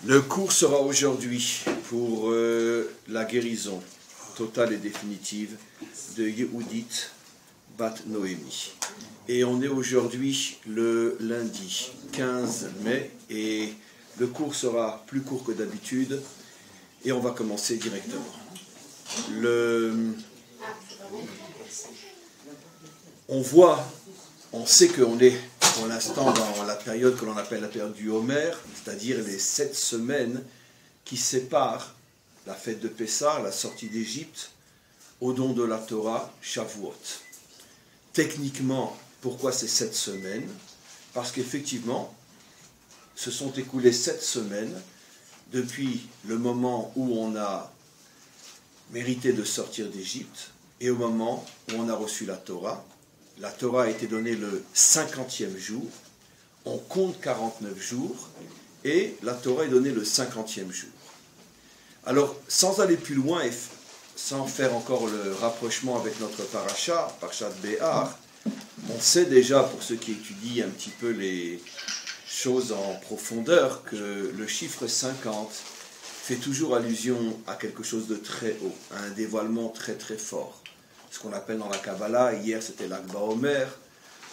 Le cours sera aujourd'hui pour la guérison totale et définitive de Yehudit Bat Noémie. Et on est aujourd'hui le lundi 15 mai et le cours sera plus court que d'habitude et on va commencer directement. On sait qu'on est pour l'instant dans la période que l'on appelle la période du Homer, c'est-à-dire les 7 semaines qui séparent la fête de Pessah, la sortie d'Égypte, au don de la Torah, Shavuot. Techniquement, pourquoi ces 7 semaines? Parce qu'effectivement, se sont écoulées 7 semaines depuis le moment où on a mérité de sortir d'Égypte et au moment où on a reçu la Torah. La Torah a été donnée le 50e jour, on compte 49 jours, et la Torah est donnée le 50e jour. Alors, sans aller plus loin et sans faire encore le rapprochement avec notre parasha, Parashat Béhar, on sait déjà, pour ceux qui étudient un petit peu les choses en profondeur, que le chiffre 50 fait toujours allusion à quelque chose de très haut, à un dévoilement très très fort. Ce qu'on appelle dans la Kabbalah, hier c'était l'Ag Baomer,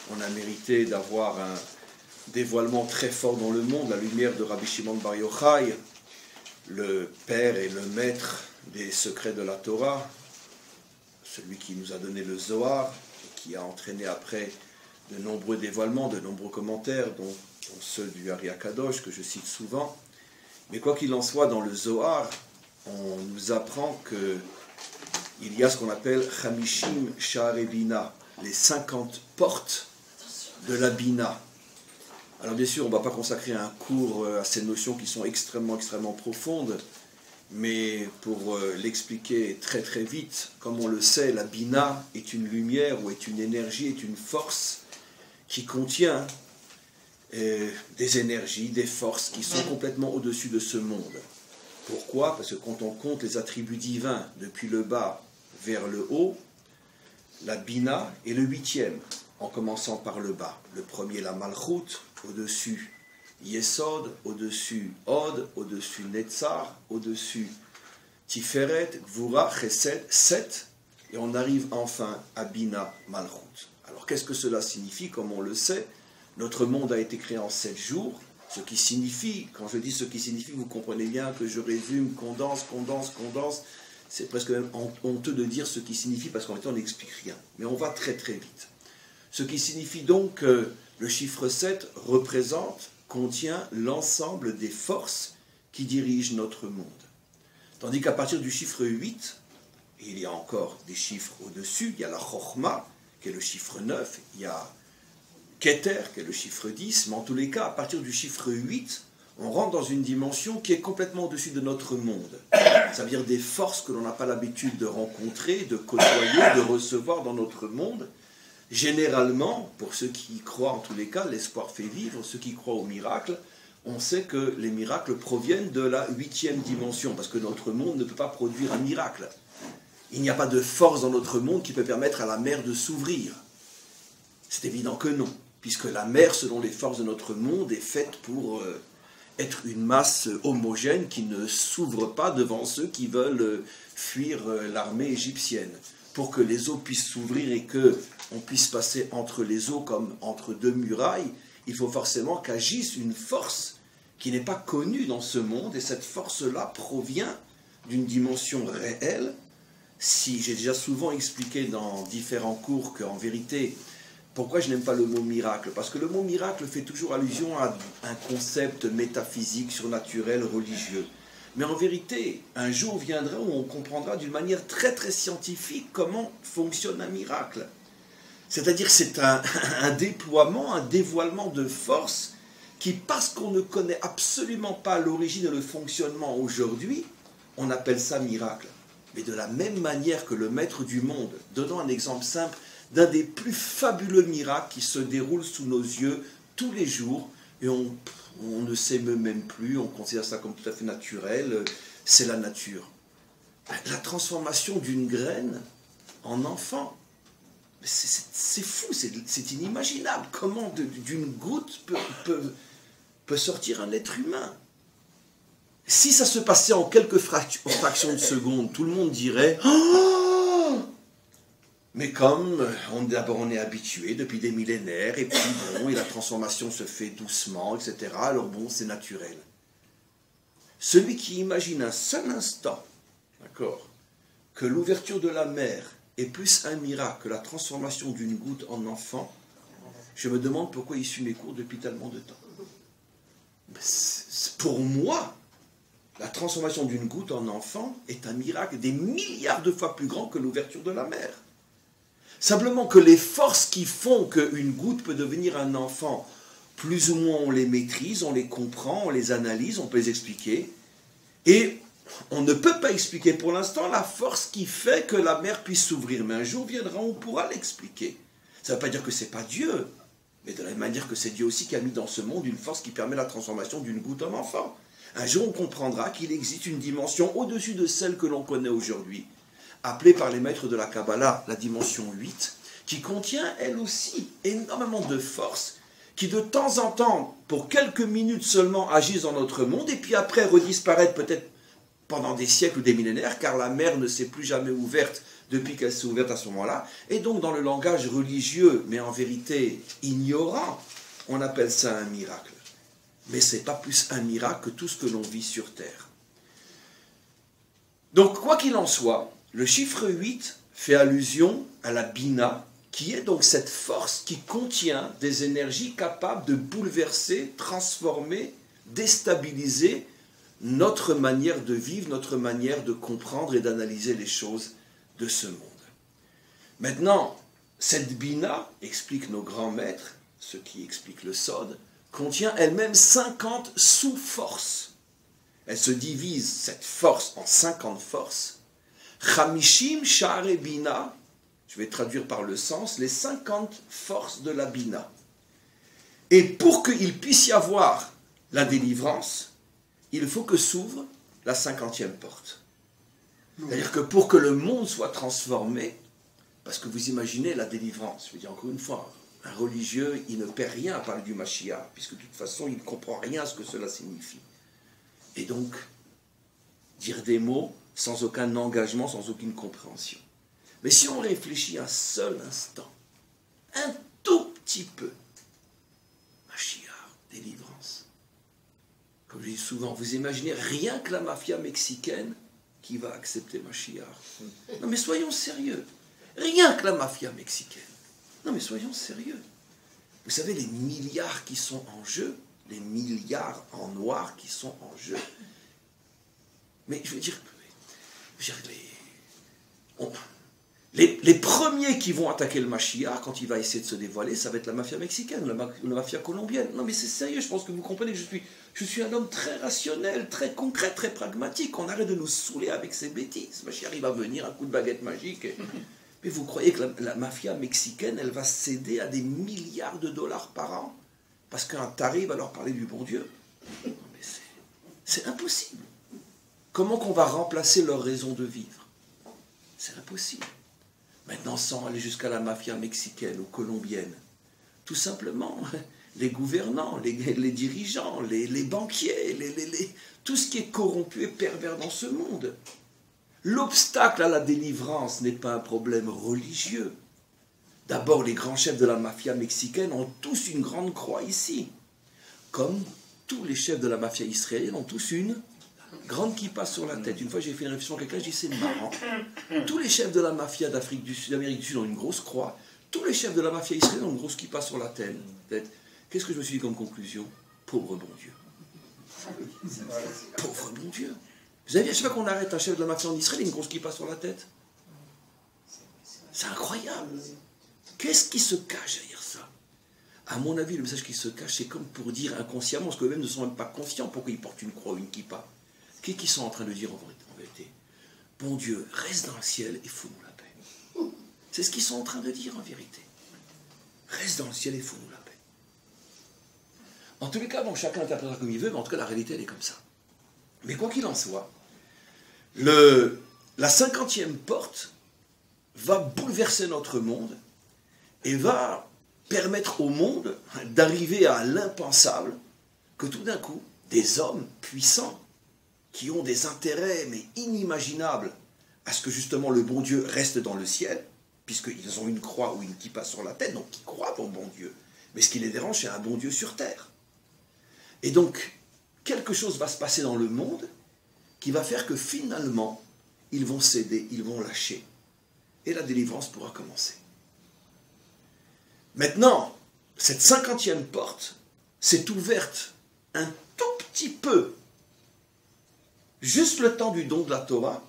on a mérité d'avoir un dévoilement très fort dans le monde, la lumière de Rabbi Shimon Bar Yochai, le père et le maître des secrets de la Torah, celui qui nous a donné le Zohar, et qui a entraîné après de nombreux dévoilements, de nombreux commentaires, dont ceux du Ari HaKadosh que je cite souvent. Mais quoi qu'il en soit, dans le Zohar, on nous apprend que il y a ce qu'on appelle Chamishim Sha'arei Bina, les 50 portes de la Bina. Alors bien sûr, on ne va pas consacrer un cours à ces notions qui sont extrêmement profondes, mais pour l'expliquer très très vite, comme on le sait, la Bina est une lumière ou est une énergie, est une force qui contient des énergies, des forces qui sont complètement au-dessus de ce monde. Pourquoi? Parce que quand on compte les attributs divins depuis le bas vers le haut, la Bina est le 8e, en commençant par le bas. Le premier, la Malchut, au-dessus Yesod, au-dessus Od, au-dessus Netzar, au-dessus Tiferet, Gvura, Chesed, 7, et on arrive enfin à Bina Malchut. Alors qu'est-ce que cela signifie? Comme on le sait, notre monde a été créé en 7 jours, ce qui signifie, quand je dis ce qui signifie, vous comprenez bien que je résume, condense, c'est presque même honteux de dire ce qui signifie, parce qu'en même temps on n'explique rien. Mais on va très très vite. Ce qui signifie donc que le chiffre 7 contient l'ensemble des forces qui dirigent notre monde. Tandis qu'à partir du chiffre 8, il y a encore des chiffres au-dessus, il y a la Chokhma, qui est le chiffre 9, il y a Keter, qui est le chiffre 10, mais en tous les cas, à partir du chiffre 8, on rentre dans une dimension qui est complètement au-dessus de notre monde. Ça veut dire des forces que l'on n'a pas l'habitude de rencontrer, de côtoyer, de recevoir dans notre monde. Généralement, pour ceux qui y croient en tous les cas, l'espoir fait vivre, ceux qui croient aux miracles, on sait que les miracles proviennent de la 8e dimension, parce que notre monde ne peut pas produire un miracle. Il n'y a pas de force dans notre monde qui peut permettre à la mer de s'ouvrir. C'est évident que non, puisque la mer, selon les forces de notre monde, est faite pour être une masse homogène qui ne s'ouvre pas devant ceux qui veulent fuir l'armée égyptienne. Pour que les eaux puissent s'ouvrir et qu'on puisse passer entre les eaux comme entre deux murailles, il faut forcément qu'agisse une force qui n'est pas connue dans ce monde, et cette force-là provient d'une dimension réelle. Si j'ai déjà souvent expliqué dans différents cours qu'en vérité, pourquoi je n'aime pas le mot miracle? Parce que le mot miracle fait toujours allusion à un concept métaphysique, surnaturel, religieux. Mais en vérité, un jour viendra où on comprendra d'une manière très très scientifique comment fonctionne un miracle. C'est-à-dire que c'est un déploiement, un dévoilement de force qui, parce qu'on ne connaît absolument pas l'origine et le fonctionnement aujourd'hui, on appelle ça miracle. Mais de la même manière que le maître du monde, donnons un exemple simple d'un des plus fabuleux miracles qui se déroule sous nos yeux tous les jours, et on ne s'émeut même plus, on considère ça comme tout à fait naturel, c'est la nature. La transformation d'une graine en enfant, c'est fou, c'est inimaginable. Comment d'une goutte peut sortir un être humain? si ça se passait en quelques fractions de secondes, tout le monde dirait oh! Mais comme d'abord on est habitué depuis des millénaires, et puis bon, et la transformation se fait doucement, etc. Alors bon, c'est naturel. Celui qui imagine un seul instant, d'accord, que l'ouverture de la mer est plus un miracle que la transformation d'une goutte en enfant, je me demande pourquoi il suit mes cours depuis tellement de temps. Pour moi, la transformation d'une goutte en enfant est un miracle des milliards de fois plus grand que l'ouverture de la mer. Simplement que les forces qui font qu'une goutte peut devenir un enfant, plus ou moins on les maîtrise, on les comprend, on les analyse, on peut les expliquer. Et on ne peut pas expliquer pour l'instant la force qui fait que la mer puisse s'ouvrir. Mais un jour viendra, on pourra l'expliquer. Ça ne veut pas dire que ce n'est pas Dieu, mais de la même manière que c'est Dieu aussi qui a mis dans ce monde une force qui permet la transformation d'une goutte en enfant. Un jour, on comprendra qu'il existe une dimension au-dessus de celle que l'on connaît aujourd'hui, appelée par les maîtres de la Kabbalah la dimension 8, qui contient, elle aussi, énormément de forces, qui de temps en temps, pour quelques minutes seulement, agissent dans notre monde, et puis après redisparaissent peut-être pendant des siècles ou des millénaires, car la mer ne s'est plus jamais ouverte depuis qu'elle s'est ouverte à ce moment-là. Et donc, dans le langage religieux, mais en vérité ignorant, on appelle ça un miracle. Mais ce n'est pas plus un miracle que tout ce que l'on vit sur Terre. Donc, quoi qu'il en soit, le chiffre 8 fait allusion à la Bina, qui est donc cette force qui contient des énergies capables de bouleverser, transformer, déstabiliser notre manière de vivre, notre manière de comprendre et d'analyser les choses de ce monde. Maintenant, cette Bina, expliquent nos grands maîtres, ceux qui expliquent le Sod, contient elle-même 50 sous-forces. Elle se divise, cette force, en 50 forces. Chamishim Sha'are Bina, je vais traduire par le sens, les 50 forces de la Bina. Et pour qu'il puisse y avoir la délivrance, il faut que s'ouvre la 50e porte. C'est-à-dire que pour que le monde soit transformé, parce que vous imaginez la délivrance, je veux dire encore une fois, un religieux, il ne perd rien à parler du Mashiach, puisque de toute façon, il ne comprend rien à ce que cela signifie. Et donc, dire des mots sans aucun engagement, sans aucune compréhension. Mais si on réfléchit un seul instant, un tout petit peu, Mashiach, délivrance. Comme je dis souvent, vous imaginez rien que la mafia mexicaine qui va accepter Mashiach. Non mais soyons sérieux. Rien que la mafia mexicaine. Non mais soyons sérieux. Vous savez les milliards qui sont en jeu, les milliards en noir qui sont en jeu. Mais je veux dire les premiers qui vont attaquer le Mashiach quand il va essayer de se dévoiler, ça va être la mafia mexicaine, la mafia colombienne. Non mais c'est sérieux, je pense que vous comprenez que je suis un homme très rationnel, très concret, très pragmatique. On arrête de nous saouler avec ces bêtises. Mashiach, il va venir, un coup de baguette magique. Mais vous croyez que la mafia mexicaine, elle va céder à des milliards de dollars par an parce qu'un taré va leur parler du bon Dieu? Non mais c'est impossible. Comment qu'on va remplacer leur raison de vivre? C'est impossible. Maintenant, sans aller jusqu'à la mafia mexicaine ou colombienne, tout simplement, les gouvernants, les dirigeants, les banquiers, tout ce qui est corrompu et pervers dans ce monde. L'obstacle à la délivrance n'est pas un problème religieux. D'abord, les grands chefs de la mafia mexicaine ont tous une grande croix ici. Comme tous les chefs de la mafia israélienne ont tous une grande kippa sur la tête. Une fois, j'ai fait une réflexion avec quelqu'un, j'ai dit c'est marrant. Tous les chefs de la mafia d'Amérique du Sud ont une grosse croix. Tous les chefs de la mafia israélienne ont une grosse kippa sur la tête. Qu'est-ce que je me suis dit comme conclusion? Pauvre bon Dieu. Pauvre bon Dieu. Vous avez vu, à chaque fois qu'on arrête un chef de la mafia en Israël, il y a une grosse kippa sur la tête. C'est incroyable. Qu'est-ce qui se cache derrière ça? À mon avis, le message qui se cache, c'est comme pour dire inconsciemment, parce qu'eux-mêmes ne sont même pas conscients pourquoi ils portent une croix ou une kippa. Qu'est-ce qu'ils sont en train de dire en vérité? Bon Dieu, reste dans le ciel et fous-nous la paix. C'est ce qu'ils sont en train de dire en vérité. Reste dans le ciel et fous-nous la paix. En tous les cas, bon, chacun interprétera comme il veut, mais en tout cas, la réalité, elle est comme ça. Mais quoi qu'il en soit, la 50e porte va bouleverser notre monde et va permettre au monde d'arriver à l'impensable que tout d'un coup, des hommes puissants qui ont des intérêts, mais inimaginables, à ce que justement le bon Dieu reste dans le ciel, puisqu'ils ont une croix ou une kippa sur la tête, donc ils croient au bon Dieu. Mais ce qui les dérange, c'est un bon Dieu sur terre. Et donc, quelque chose va se passer dans le monde qui va faire que finalement, ils vont céder, ils vont lâcher. Et la délivrance pourra commencer. Maintenant, cette 50e porte s'est ouverte un tout petit peu, juste le temps du don de la Torah,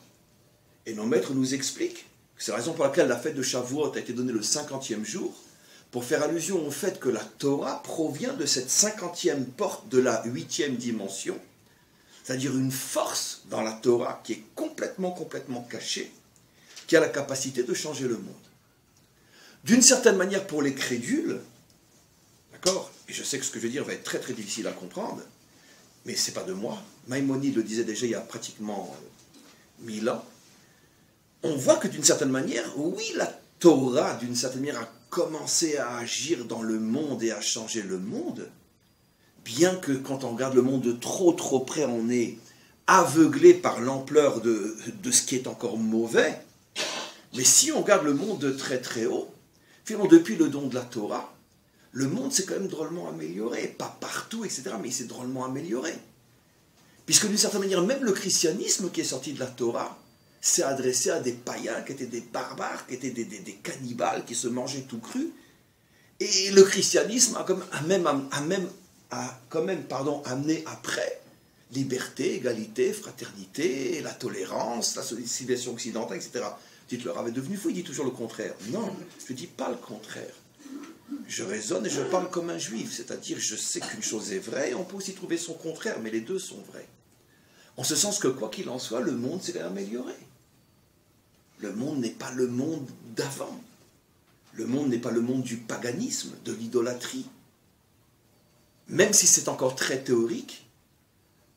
et nos maîtres nous expliquent que c'est la raison pour laquelle la fête de Shavuot a été donnée le 50e jour, pour faire allusion au fait que la Torah provient de cette 50e porte de la 8e dimension, c'est-à-dire une force dans la Torah qui est complètement cachée, qui a la capacité de changer le monde. D'une certaine manière, pour les crédules, d'accord, et je sais que ce que je vais dire va être très très difficile à comprendre, mais ce n'est pas de moi, Maïmonide le disait déjà il y a pratiquement 1000 ans, on voit que d'une certaine manière, oui, la Torah, d'une certaine manière, a commencé à agir dans le monde et à changer le monde, bien que quand on regarde le monde de trop près, on est aveuglé par l'ampleur de ce qui est encore mauvais. Mais si on regarde le monde de très haut, finalement, depuis le don de la Torah, le monde s'est quand même drôlement amélioré. Pas partout, etc., mais il s'est drôlement amélioré. Puisque d'une certaine manière, même le christianisme qui est sorti de la Torah s'est adressé à des païens qui étaient des barbares, qui étaient des cannibales, qui se mangeaient tout cru. Et le christianisme a quand même amené après liberté, égalité, fraternité, la tolérance, la civilisation occidentale, etc. Dites, le Rav est devenu fou, il dit toujours le contraire. Non, je ne dis pas le contraire. Je raisonne et je parle comme un juif, c'est-à-dire je sais qu'une chose est vraie, et on peut aussi trouver son contraire, mais les deux sont vrais. En ce sens que, quoi qu'il en soit, le monde s'est amélioré. Le monde n'est pas le monde d'avant. Le monde n'est pas le monde du paganisme, de l'idolâtrie. Même si c'est encore très théorique,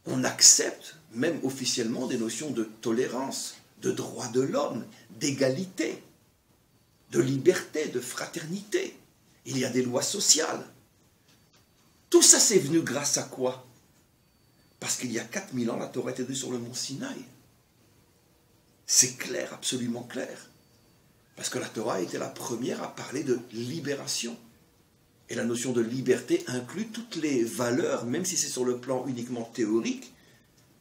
on accepte, même officiellement, des notions de tolérance, de droit de l'homme, d'égalité, de liberté, de fraternité. Il y a des lois sociales. Tout ça, c'est venu grâce à quoi? Parce qu'il y a 4000 ans, la Torah était donnée sur le mont Sinaï. C'est clair, absolument clair. Parce que la Torah était la première à parler de libération. Et la notion de liberté inclut toutes les valeurs, même si c'est sur le plan uniquement théorique,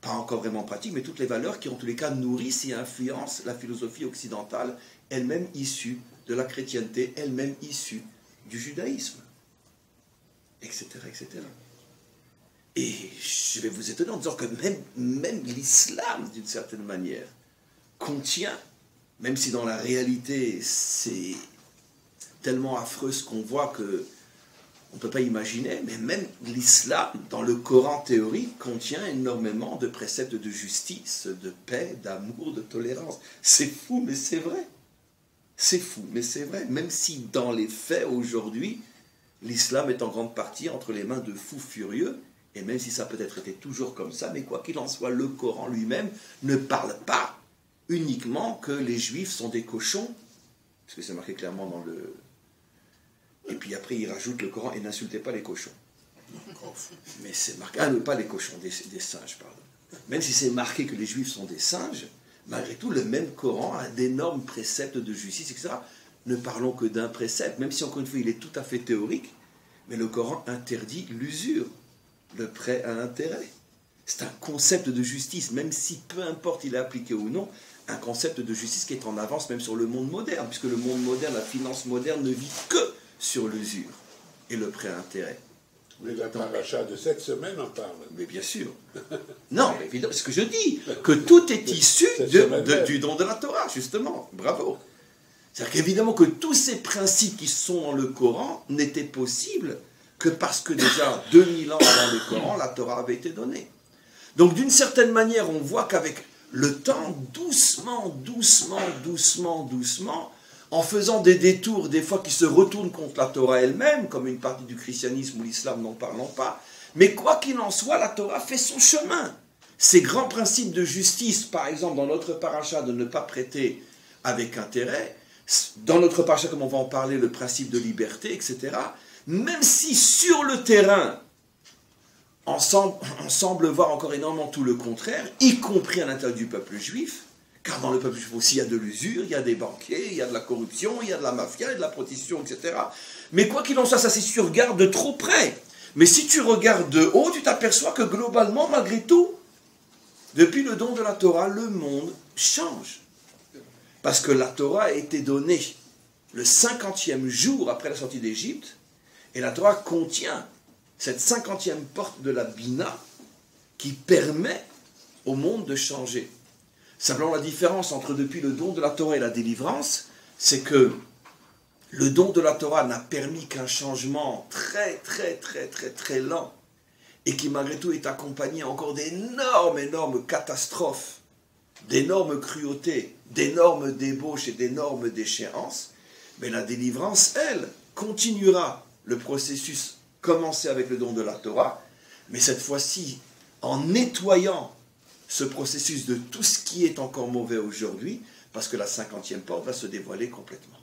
pas encore vraiment pratique, mais toutes les valeurs qui, en tous les cas, nourrissent et influencent la philosophie occidentale, elle-même issue de la chrétienté, elle-même issue du judaïsme, etc., etc. Et je vais vous étonner en disant que même l'islam, d'une certaine manière, contient, même si dans la réalité c'est tellement affreux ce qu'on voit que on ne peut pas imaginer, mais même l'islam, dans le Coran théorique, contient énormément de préceptes de justice, de paix, d'amour, de tolérance. C'est fou, mais c'est vrai. C'est fou, mais c'est vrai. Même si dans les faits, aujourd'hui, l'islam est en grande partie entre les mains de fous furieux, et même si ça a peut-être été toujours comme ça, mais quoi qu'il en soit, le Coran lui-même ne parle pas uniquement que les juifs sont des cochons, parce que c'est marqué clairement dans le... Et puis après, il rajoute le Coran, et n'insultez pas les cochons. Mais c'est marqué... Ah, non, pas les cochons, des singes, pardon. Même si c'est marqué que les juifs sont des singes, malgré tout, le même Coran a d'énormes préceptes de justice, etc. Ne parlons que d'un précepte, même si encore une fois, il est tout à fait théorique, mais le Coran interdit l'usure, le prêt à intérêt. C'est un concept de justice, même si peu importe il est appliqué ou non, un concept de justice qui est en avance même sur le monde moderne, puisque le monde moderne, la finance moderne ne vit que sur l'usure et le prêt à intérêt. Mais la paracha de cette semaine en parle. Mais bien sûr. Non, mais évidemment, ce que je dis, que tout est issu du don de la Torah, justement. Bravo. C'est-à-dire qu'évidemment que tous ces principes qui sont dans le Coran n'étaient possibles que parce que déjà 2000 ans avant le Coran, la Torah avait été donnée. Donc d'une certaine manière, on voit qu'avec le temps, doucement, en faisant des détours, des fois qui se retournent contre la Torah elle-même, comme une partie du christianisme ou l'islam, n'en parlons pas, mais quoi qu'il en soit, la Torah fait son chemin. Ces grands principes de justice, par exemple, dans notre paracha, de ne pas prêter avec intérêt, dans notre paracha, comme on va en parler, le principe de liberté, etc., même si sur le terrain, on semble voir encore énormément tout le contraire, y compris à l'intérieur du peuple juif, car dans le peuple juif aussi il y a de l'usure, il y a des banquiers, il y a de la corruption, il y a de la mafia, il y a de la prostitution, etc. Mais quoi qu'il en soit, ça c'est si tu regardes de trop près. Mais si tu regardes de haut, tu t'aperçois que globalement, malgré tout, depuis le don de la Torah, le monde change. Parce que la Torah a été donnée le 50e jour après la sortie d'Égypte, et la Torah contient cette 50e porte de la Bina qui permet au monde de changer. Simplement la différence entre depuis le don de la Torah et la délivrance, c'est que le don de la Torah n'a permis qu'un changement très lent et qui malgré tout est accompagné encore d'énormes catastrophes, d'énormes cruautés, d'énormes débauches et d'énormes déchéances. Mais la délivrance, elle, continuera le processus commencé avec le don de la Torah, mais cette fois-ci en nettoyant ce processus de tout ce qui est encore mauvais aujourd'hui, parce que la 50e porte va se dévoiler complètement.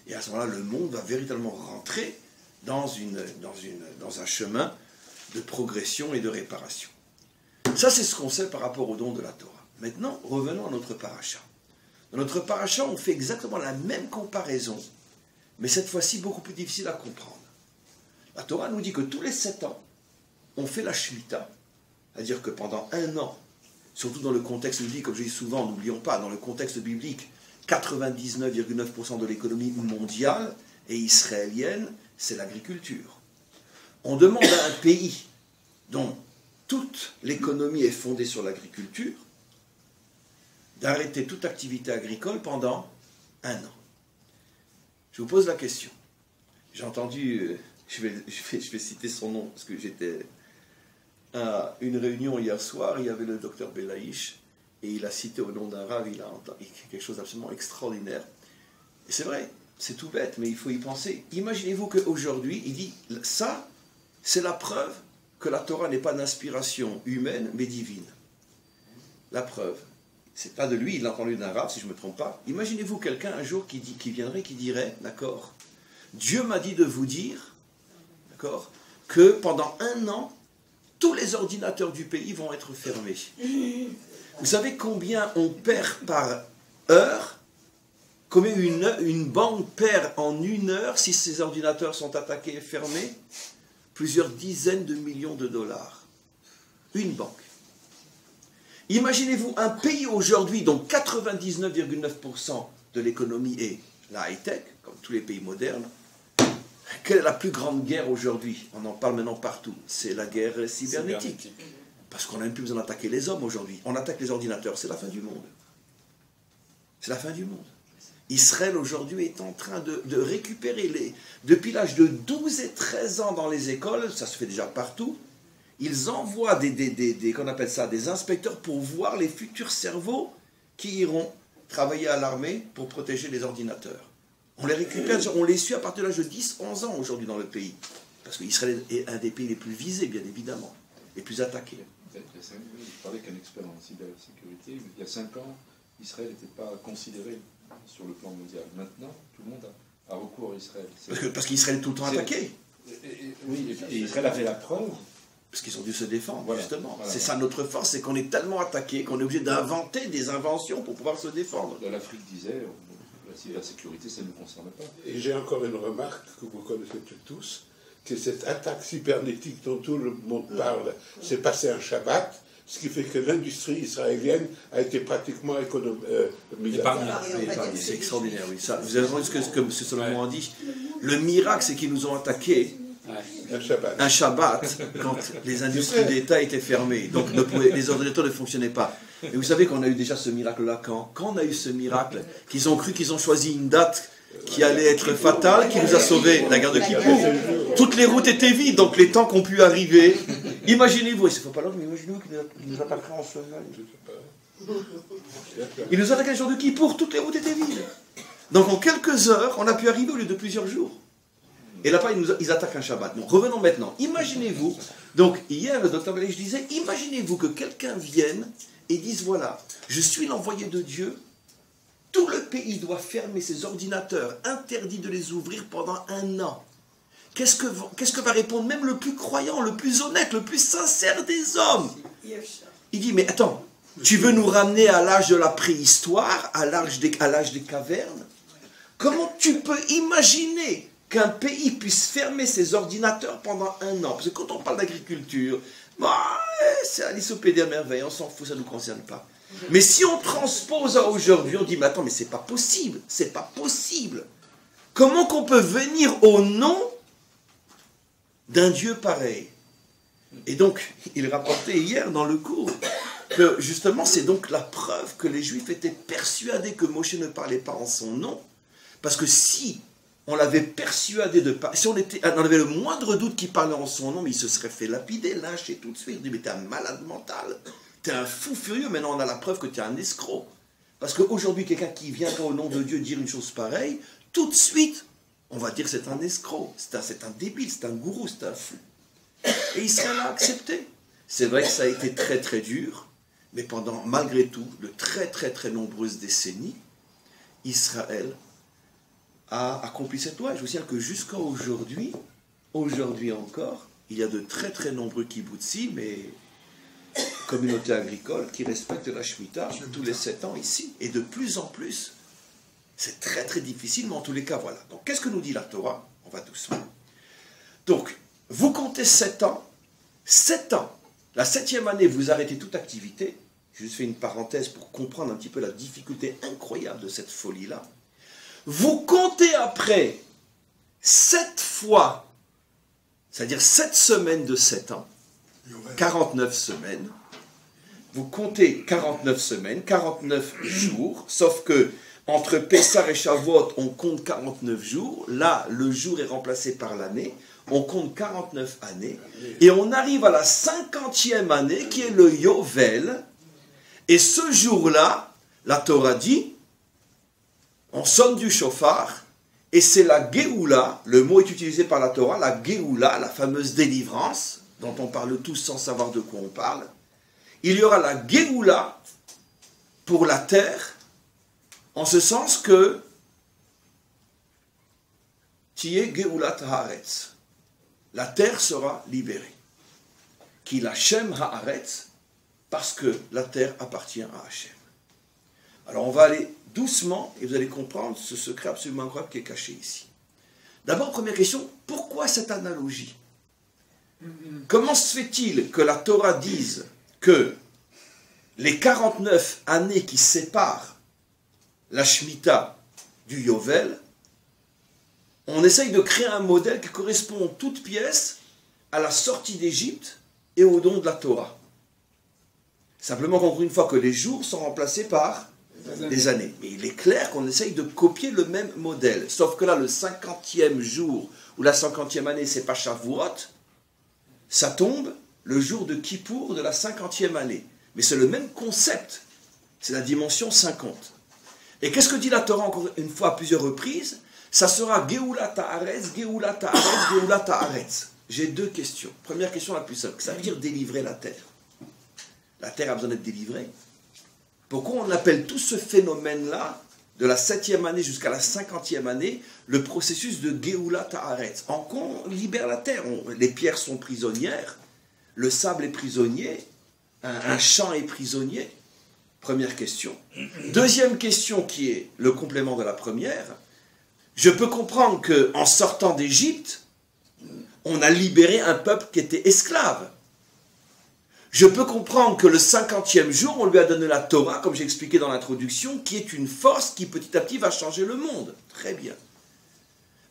Et à ce moment-là, le monde va véritablement rentrer dans un chemin de progression et de réparation. Ça, c'est ce qu'on sait par rapport au don de la Torah. Maintenant, revenons à notre paracha. Dans notre paracha, on fait exactement la même comparaison, mais cette fois-ci beaucoup plus difficile à comprendre. La Torah nous dit que tous les 7 ans, on fait la Shemitah, c'est-à-dire que pendant 1 an, surtout dans le contexte biblique, comme je dis souvent, n'oublions pas, dans le contexte biblique, 99,9% de l'économie mondiale et israélienne, c'est l'agriculture. On demande à un pays dont toute l'économie est fondée sur l'agriculture d'arrêter toute activité agricole pendant 1 an. Je vous pose la question. J'ai entendu, je vais citer son nom, parce que j'étais à une réunion hier soir, il y avait le docteur Belaïch, et il a cité au nom d'un rave, il a quelque chose d'absolument extraordinaire. Et c'est vrai, c'est tout bête, mais il faut y penser. Imaginez-vous qu'aujourd'hui, il dit, ça, c'est la preuve que la Torah n'est pas d'inspiration humaine, mais divine. La preuve. C'est pas de lui, il l'a entendu d'un rave, si je ne me trompe pas. Imaginez-vous quelqu'un un jour qui viendrait, qui dirait, d'accord, Dieu m'a dit de vous dire, d'accord, que pendant 1 an, tous les ordinateurs du pays vont être fermés. Vous savez combien on perd par heure? Combien une banque perd en 1 heure si ses ordinateurs sont attaqués et fermés? Plusieurs dizaines de millions de dollars. Une banque. Imaginez-vous un pays aujourd'hui dont 99,9% de l'économie est la high-tech, comme tous les pays modernes. Quelle est la plus grande guerre aujourd'hui? On en parle maintenant partout. C'est la guerre cybernétique. Parce qu'on n'a même plus besoin d'attaquer les hommes aujourd'hui. On attaque les ordinateurs. C'est la fin du monde. C'est la fin du monde. Israël aujourd'hui est en train de récupérer depuis l'âge de 12 et 13 ans dans les écoles, ça se fait déjà partout, ils envoient qu'on appelle ça, des inspecteurs pour voir les futurs cerveaux qui iront travailler à l'armée pour protéger les ordinateurs. On les récupère, on les suit à partir de l'âge de 10-11 ans aujourd'hui dans le pays. Parce qu'Israël est un des pays les plus visés, bien évidemment, les plus attaqués. Je parlais qu'un expert en cybersécurité, il y a 5 ans, Israël n'était pas considéré sur le plan mondial. Maintenant, tout le monde a recours à Israël. Parce qu'Israël est tout le temps attaqué. Oui, et Israël a fait la preuve. Parce qu'ils ont dû se défendre, voilà, justement. Voilà, c'est ça notre force, c'est qu'on est tellement attaqué qu'on est obligé d'inventer des inventions pour pouvoir se défendre. L'Afrique disait, la cybersécurité, ça ne nous concerne pas. Et j'ai encore une remarque que vous connaissez tous, que cette attaque cybernétique dont tout le monde parle s'est passée un Shabbat, ce qui fait que l'industrie israélienne a été pratiquement mise à part. C'est extraordinaire, oui. Ça, vous avez entendu ce que M. Solomon a dit. Le miracle, c'est qu'ils nous ont attaqués un Shabbat quand les industries d'État étaient fermées. Donc les ordinateurs ne fonctionnaient pas. Et vous savez qu'on a eu déjà ce miracle-là quand on a eu ce miracle, qu'ils ont cru qu'ils ont choisi une date qui allait être fatale, qui nous a sauvés, la guerre de Kippour. Toutes les routes étaient vides, donc les tanks ont pu arriver. Imaginez-vous, et c'est pas long, mais imaginez-vous qu'ils nous attaqueraient en semaine. Ils nous attaquaient le jour de Kippour, toutes les routes étaient vides. Donc en quelques heures, on a pu arriver au lieu de plusieurs jours. Et là-bas, ils attaquent un Shabbat. Donc revenons maintenant. Imaginez-vous, donc hier le docteur Belaïch disait, imaginez-vous que quelqu'un vienne et dise, voilà, je suis l'envoyé de Dieu, tout le pays doit fermer ses ordinateurs, interdit de les ouvrir pendant 1 an. qu'est-ce que va répondre même le plus croyant, le plus honnête, le plus sincère des hommes? Il dit, mais attends, tu veux nous ramener à l'âge de la préhistoire, à l'âge des cavernes? Comment tu peux imaginer qu'un pays puisse fermer ses ordinateurs pendant 1 an? Parce que quand on parle d'agriculture, bah, c'est Alice au Pays des Merveilles, on s'en fout, ça ne nous concerne pas. Mais si on transpose à aujourd'hui, on dit, mais attends, mais c'est pas possible, c'est pas possible. Comment qu'on peut venir au nom d'un Dieu pareil? Et donc, il rapportait hier dans le cours que justement, c'est donc la preuve que les Juifs étaient persuadés que Moshe ne parlait pas en son nom, parce que si on l'avait persuadé de parler, si on avait le moindre doute qu'il parlait en son nom, mais il se serait fait lapider, lyncher tout de suite. Il dit, mais t'es un malade mental, t'es un fou furieux, maintenant on a la preuve que t'es un escroc. Parce qu'aujourd'hui, quelqu'un qui viendrait au nom de Dieu dire une chose pareille, tout de suite, on va dire que c'est un escroc, c'est un débile, c'est un gourou, c'est un fou. Et Israël a accepté. C'est vrai que ça a été très très dur, mais pendant, malgré tout, de très très très nombreuses décennies, Israël a accompli cette loi. Je vous signale que jusqu'à aujourd'hui encore, il y a de très très nombreux kibbutzim, mais communautés agricoles qui respectent la Shemitah tous les 7 ans ici. Et de plus en plus, c'est très très difficile, mais en tous les cas, voilà. Donc qu'est-ce que nous dit la Torah? On va doucement. Donc, vous comptez 7 ans. 7 ans. La 7e année, vous arrêtez toute activité. Je juste fais une parenthèse pour comprendre un petit peu la difficulté incroyable de cette folie-là. Vous comptez après 7 fois, c'est-à-dire 7 semaines de 7 ans, 49 semaines. Vous comptez 49 semaines, 49 jours, sauf que entre Pessah et Shavuot, on compte 49 jours. Là, le jour est remplacé par l'année. On compte 49 années. Et on arrive à la 50e année, qui est le Yovel. Et ce jour-là, la Torah dit, on sonne du chauffard, et c'est la Géoula, le mot est utilisé par la Torah, la Géoula, la fameuse délivrance, dont on parle tous sans savoir de quoi on parle. Il y aura la Géoula pour la terre, en ce sens que Tiye Géoulat Haaretz, la terre sera libérée. Ki l'Hashem Haaretz, parce que la terre appartient à Hachem. Alors on va aller doucement et vous allez comprendre ce secret absolument incroyable qui est caché ici. D'abord, première question, pourquoi cette analogie? Comment se fait-il que la Torah dise que les 49 années qui séparent la Shemitah du Yovel, on essaye de créer un modèle qui correspond en toute pièce à la sortie d'Égypte et au don de la Torah. Simplement qu'encore une fois que les jours sont remplacés par des années. Mais il est clair qu'on essaye de copier le même modèle. Sauf que là, le 50e jour ou la 50e année, c'est pas Shavuot, ça tombe le jour de Kippour de la 50e année. Mais c'est le même concept. C'est la dimension 50. Et qu'est-ce que dit la Torah encore une fois à plusieurs reprises? Ça sera Géoulat Haaretz, Géoulat Haaretz, Géoulat Haaretz. J'ai 2 questions. Première question la plus simple. Ça veut dire délivrer la terre. La terre a besoin d'être délivrée. Pourquoi on appelle tout ce phénomène-là, de la 7e année jusqu'à la 50e année, le processus de Géoulat Haaretz? En quoi on libère la terre? Les pierres sont prisonnières, le sable est prisonnier, un champ est prisonnier. Première question. Deuxième question qui est le complément de la première. Je peux comprendre qu'en sortant d'Égypte, on a libéré un peuple qui était esclave. Je peux comprendre que le 50e jour, on lui a donné la Torah, comme j'ai expliqué dans l'introduction, qui est une force qui petit à petit va changer le monde. Très bien.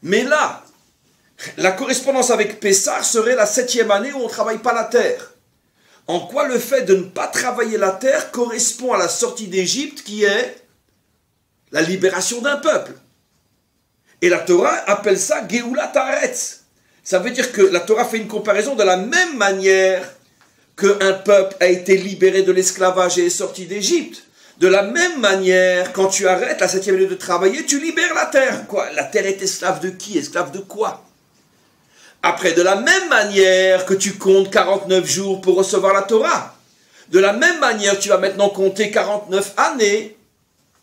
Mais là, la correspondance avec Pessah serait la 7e année où on ne travaille pas la terre. En quoi le fait de ne pas travailler la terre correspond à la sortie d'Égypte qui est la libération d'un peuple. Et la Torah appelle ça Géoulat Haaretz. Ça veut dire que la Torah fait une comparaison de la même manière qu'un peuple a été libéré de l'esclavage et est sorti d'Égypte. De la même manière, quand tu arrêtes la 7e année de travailler, tu libères la terre. Quoi? La terre est esclave de qui? Esclave de quoi? Après, de la même manière que tu comptes 49 jours pour recevoir la Torah, de la même manière, tu vas maintenant compter 49 années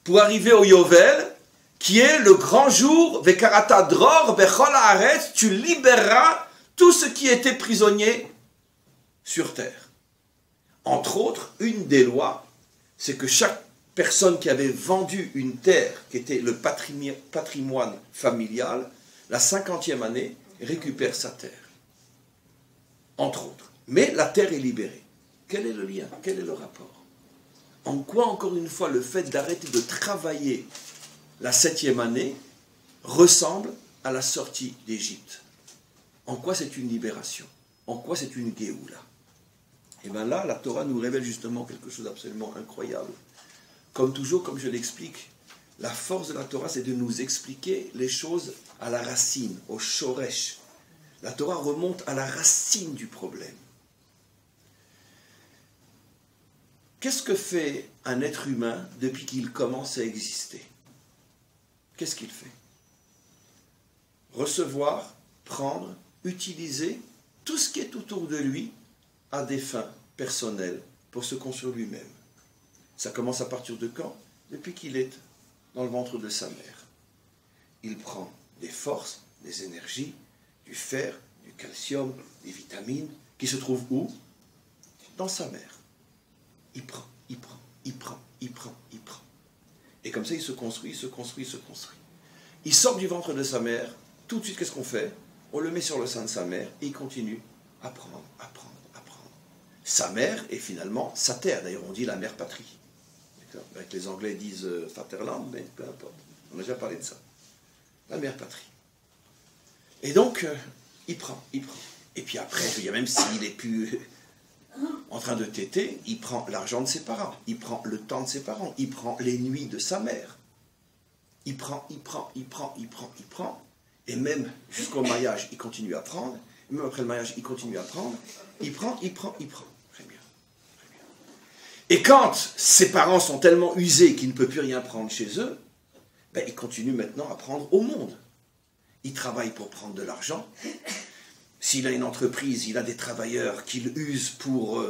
pour arriver au Yovel, qui est le grand jour, Vekarata Dror, Bechol Haaretz, tu libéreras tout ce qui était prisonnier sur terre. Entre autres, une des lois, c'est que chaque personne qui avait vendu une terre, qui était le patrimoine familial, la 50e année, récupère sa terre. Entre autres. Mais la terre est libérée. Quel est le lien? Quel est le rapport? En quoi, encore une fois, le fait d'arrêter de travailler la 7e année ressemble à la sortie d'Égypte? En quoi c'est une libération? En quoi c'est une Géoula? Et bien là, la Torah nous révèle justement quelque chose d'absolument incroyable. Comme toujours, comme je l'explique, la force de la Torah, c'est de nous expliquer les choses à la racine, au shoresh. La Torah remonte à la racine du problème. Qu'est-ce que fait un être humain depuis qu'il commence à exister? Qu'est-ce qu'il fait? Recevoir, prendre, utiliser tout ce qui est autour de lui à des fins personnelles pour se construire lui-même. Ça commence à partir de quand? Depuis qu'il est dans le ventre de sa mère. Il prend des forces, des énergies, du fer, du calcium, des vitamines, qui se trouvent où? Dans sa mère. Il prend. Et comme ça, il se construit. Il sort du ventre de sa mère, tout de suite, qu'est-ce qu'on fait? On le met sur le sein de sa mère, et il continue à apprendre. Sa mère est finalement sa terre. D'ailleurs, on dit la mère patrie. Avec les Anglais disent Vaterland, mais peu importe. On a déjà parlé de ça. La mère patrie. Et donc, il prend. Et puis après, même s'il est plus en train de téter, il prend l'argent de ses parents, il prend le temps de ses parents, il prend les nuits de sa mère. Il prend. Et même jusqu'au mariage, il continue à prendre. Et même après le mariage, il continue à prendre. Il prend. Très bien. Et quand ses parents sont tellement usés qu'ils ne peuvent plus rien prendre chez eux, ben, il continue maintenant à prendre au monde. Il travaille pour prendre de l'argent. S'il a une entreprise, il a des travailleurs qu'il use pour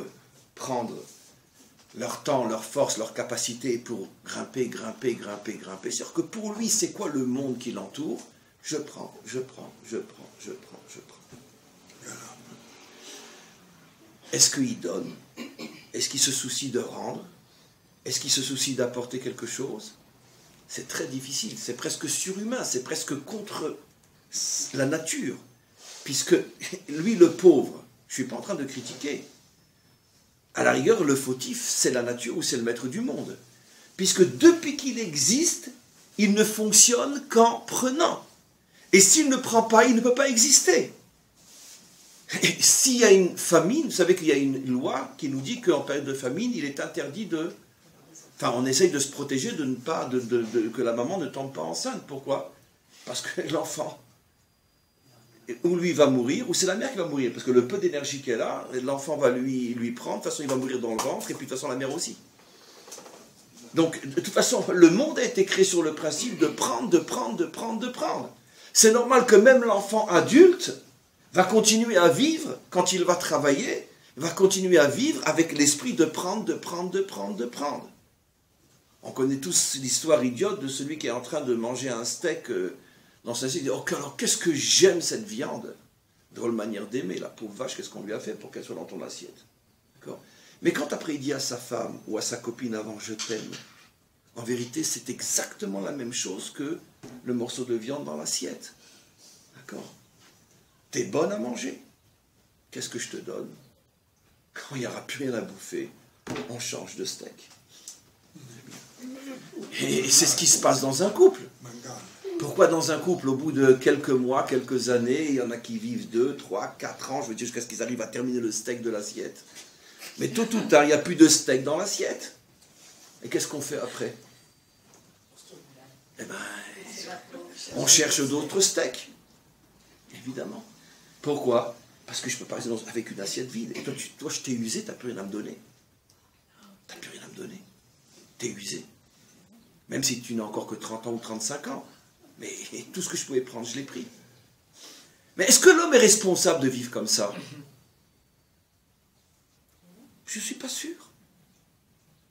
prendre leur temps, leur force, leur capacité pour grimper. C'est-à-dire que pour lui, c'est quoi le monde qui l'entoure? Je prends. Est-ce qu'il donne? Est-ce qu'il se soucie de rendre? Est-ce qu'il se soucie d'apporter quelque chose? C'est très difficile, c'est presque surhumain, c'est presque contre la nature. Puisque lui, le pauvre, je ne suis pas en train de critiquer. À la rigueur, le fautif, c'est la nature ou c'est le maître du monde. Puisque depuis qu'il existe, il ne fonctionne qu'en prenant. Et s'il ne prend pas, il ne peut pas exister. Et s'il y a une famine, vous savez qu'il y a une loi qui nous dit qu'en période de famine, il est interdit de... Enfin, on essaye de se protéger de ne pas... que la maman ne tombe pas enceinte. Pourquoi? Parce que l'enfant... ou lui va mourir, ou c'est la mère qui va mourir, parce que le peu d'énergie qu'elle a, l'enfant va lui prendre, de toute façon il va mourir dans le ventre, et puis de toute façon la mère aussi. Donc, de toute façon, le monde a été créé sur le principe de prendre. C'est normal que même l'enfant adulte va continuer à vivre, quand il va travailler, va continuer à vivre avec l'esprit de prendre. On connaît tous l'histoire idiote de celui qui est en train de manger un steak dans sa assiette. Il dit, oh, alors qu'est-ce que j'aime cette viande. Drôle manière d'aimer, la pauvre vache, qu'est-ce qu'on lui a fait pour qu'elle soit dans ton assiette. D'accord? Mais quand après il dit à sa femme ou à sa copine avant, je t'aime, en vérité c'est exactement la même chose que le morceau de viande dans l'assiette. D'accord? T'es bonne à manger. Qu'est-ce que je te donne? Quand il n'y aura plus rien à bouffer, on change de steak. Et c'est ce qui se passe dans un couple. Pourquoi dans un couple, au bout de quelques mois, quelques années, il y en a qui vivent 2, 3, 4 ans, je veux dire jusqu'à ce qu'ils arrivent à terminer le steak de l'assiette. Mais tôt ou tard, il n'y a plus de steak dans l'assiette. Et qu'est-ce qu'on fait après? Eh bien, on cherche d'autres steaks. Évidemment. Pourquoi? Parce que je ne peux pas rester avec une assiette vide. Et toi je t'ai usé, tu n'as plus rien à me donner. T'es usé. Même si tu n'as encore que 30 ans ou 35 ans. Mais tout ce que je pouvais prendre, je l'ai pris. Mais est-ce que l'homme est responsable de vivre comme ça? Je ne suis pas sûr.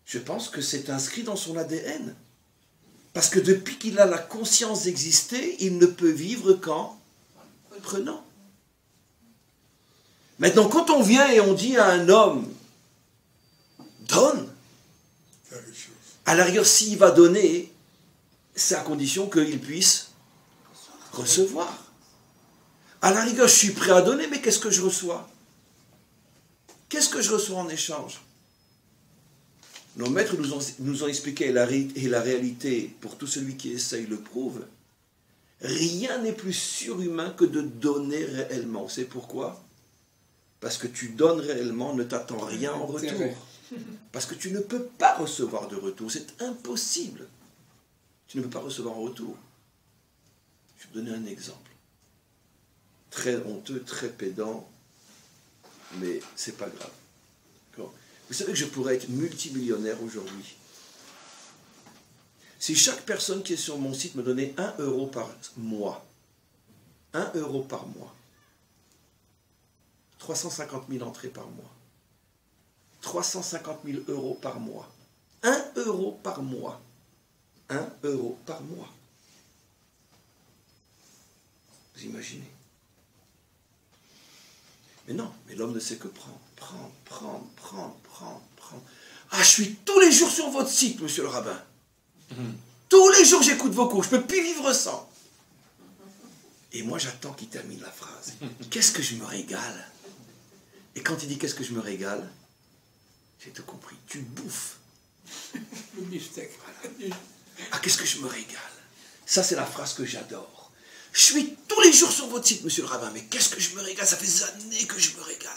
Je pense que c'est inscrit dans son ADN. Parce que depuis qu'il a la conscience d'exister, il ne peut vivre qu'en prenant. Maintenant, quand on vient et on dit à un homme, donne, à la rigueur, s'il va donner, c'est à condition qu'il puisse recevoir. À la rigueur, je suis prêt à donner, mais qu'est-ce que je reçois? Qu'est-ce que je reçois en échange? Nos maîtres nous ont expliqué, et la réalité, pour tout celui qui essaye le prouve, rien n'est plus surhumain que de donner réellement. C'est pourquoi? Parce que tu donnes réellement, ne t'attends rien en retour. Parce que tu ne peux pas recevoir de retour, c'est impossible. Tu ne peux pas recevoir en retour. Je vais vous donner un exemple. Très honteux, très pédant, mais c'est pas grave. D'accord ? Vous savez que je pourrais être multimillionnaire aujourd'hui. Si chaque personne qui est sur mon site me donnait 1 euro par mois, 1 euro par mois, 350 000 entrées par mois, 350 000 euros par mois, 1 euro par mois, 1 euro par mois. Vous imaginez? Mais non, mais l'homme ne sait que prendre. Ah, je suis tous les jours sur votre site, monsieur le rabbin. Tous les jours, j'écoute vos cours. Je ne peux plus vivre sans. Et moi, j'attends qu'il termine la phrase. Qu'est-ce que je me régale? Et quand il dit qu'est-ce que je me régale, j'ai tout compris. Tu bouffes. Le beefsteak. Voilà. Ah, qu'est-ce que je me régale? Ça, c'est la phrase que j'adore. Je suis tous les jours sur votre site, monsieur le rabbin, mais qu'est-ce que je me régale? Ça fait des années que je me régale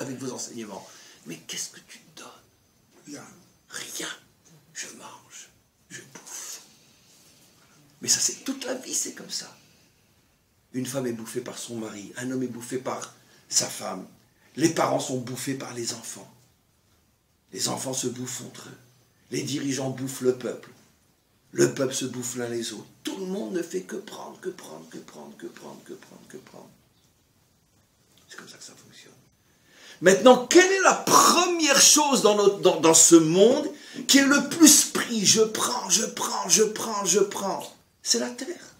avec vos enseignements. Mais qu'est-ce que tu donnes? Rien. Rien. Je mange, je bouffe. Mais ça, c'est toute la vie, c'est comme ça. Une femme est bouffée par son mari, un homme est bouffé par sa femme, les parents sont bouffés par les enfants. Les enfants se bouffent entre eux. Les dirigeants bouffent le peuple se bouffe l'un les autres. Tout le monde ne fait que prendre, que prendre. C'est comme ça que ça fonctionne. Maintenant, quelle est la première chose dans ce monde qui est le plus pris? Je prends. C'est la terre.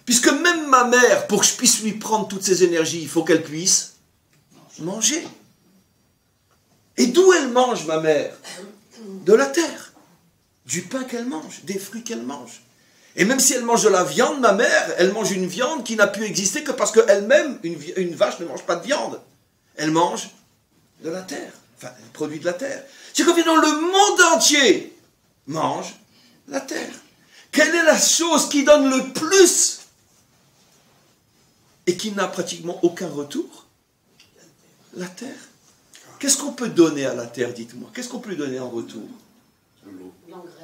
Puisque même ma mère, pour que je puisse lui prendre toutes ses énergies, il faut qu'elle puisse manger. Et d'où elle mange, ma mère? De la terre. Du pain qu'elle mange, des fruits qu'elle mange. Et même si elle mange de la viande, ma mère, elle mange une viande qui n'a pu exister que parce qu'elle-même, une vache ne mange pas de viande. Elle mange de la terre, enfin, elle produit de la terre. C'est qu'au final, le monde entier mange la terre. Quelle est la chose qui donne le plus et qui n'a pratiquement aucun retour? La terre. Qu'est-ce qu'on peut donner à la terre, dites-moi? Qu'est-ce qu'on peut lui donner en retour?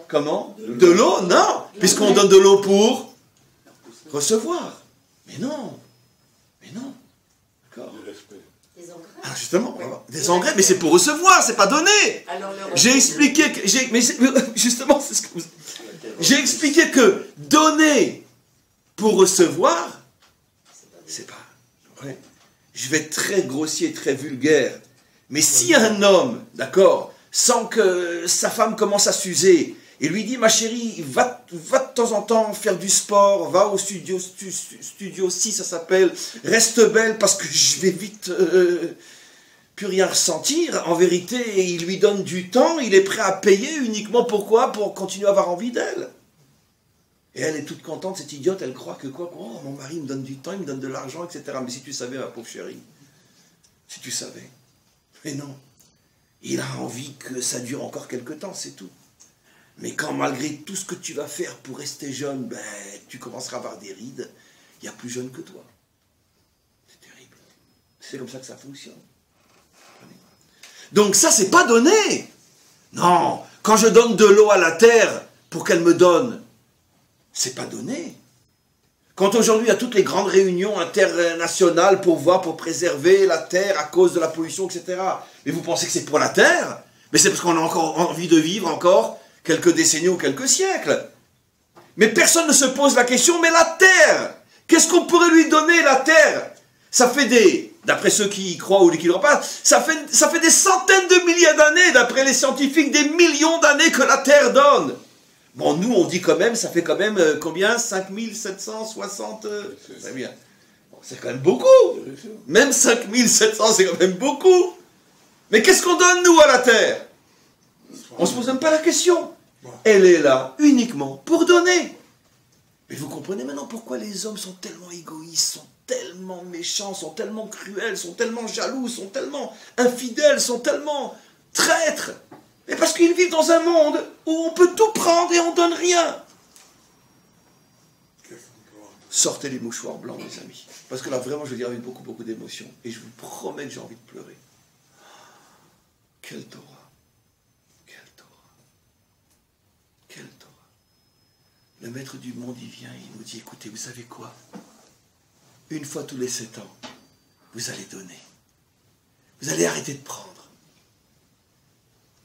Comment? De l'eau? Non, puisqu'on donne de l'eau pour recevoir. Mais non. D'accord. Alors justement, des engrais, mais c'est pour recevoir, c'est pas donner. J'ai expliqué que, justement, c'est ce que j'ai expliqué que donner pour recevoir, c'est pas. Ouais. Je vais être très grossier, très vulgaire. Mais si un homme, d'accord, sans que sa femme commence à s'user, et lui dit, ma chérie, va de temps en temps faire du sport, va au studio 6, ça s'appelle, reste belle parce que je vais vite plus rien ressentir. En vérité, il lui donne du temps, il est prêt à payer uniquement pourquoi? Pour continuer à avoir envie d'elle. Et elle est toute contente, cette idiote, elle croit que quoi? Oh, mon mari me donne du temps, il me donne de l'argent, etc. Mais si tu savais, ma pauvre chérie, si tu savais. Mais non. Il a envie que ça dure encore quelque temps, c'est tout. Mais quand malgré tout ce que tu vas faire pour rester jeune, ben, tu commenceras à avoir des rides, il y a plus jeune que toi. C'est terrible. C'est comme ça que ça fonctionne. Donc ça, c'est pas donné. Non, quand je donne de l'eau à la terre pour qu'elle me donne, c'est pas donné. Quand aujourd'hui, il y a toutes les grandes réunions internationales pour préserver la terre à cause de la pollution, etc. Mais vous pensez que c'est pour la terre? Mais c'est parce qu'on a encore envie de vivre encore quelques décennies ou quelques siècles. Mais personne ne se pose la question, mais la terre, qu'est-ce qu'on pourrait lui donner, la terre? Ça fait d'après ceux qui y croient ou qui ne croient pas, ça fait des centaines de milliers d'années, d'après les scientifiques, des millions d'années que la terre donne. Bon, nous, on dit quand même, ça fait quand même combien? 5760 très bien. Bon, c'est quand même beaucoup. Même 5700, c'est quand même beaucoup. Mais qu'est-ce qu'on donne, nous, à la terre? On ne se pose même pas la question. Elle est là uniquement pour donner. Mais vous comprenez maintenant pourquoi les hommes sont tellement égoïstes, sont tellement méchants, sont tellement cruels, sont tellement jaloux, sont tellement infidèles, sont tellement traîtres. Et parce qu'ils vivent dans un monde où on peut tout prendre et on ne donne rien. Sortez les mouchoirs blancs, mes amis. Parce que là, vraiment, je vais dire avec beaucoup, beaucoup d'émotion. Et je vous promets que j'ai envie de pleurer. Quelle Torah! Quelle Torah! Quelle Torah! Le maître du monde, il vient, il nous dit, écoutez, vous savez quoi? Une fois tous les 7 ans, vous allez donner. Vous allez arrêter de prendre.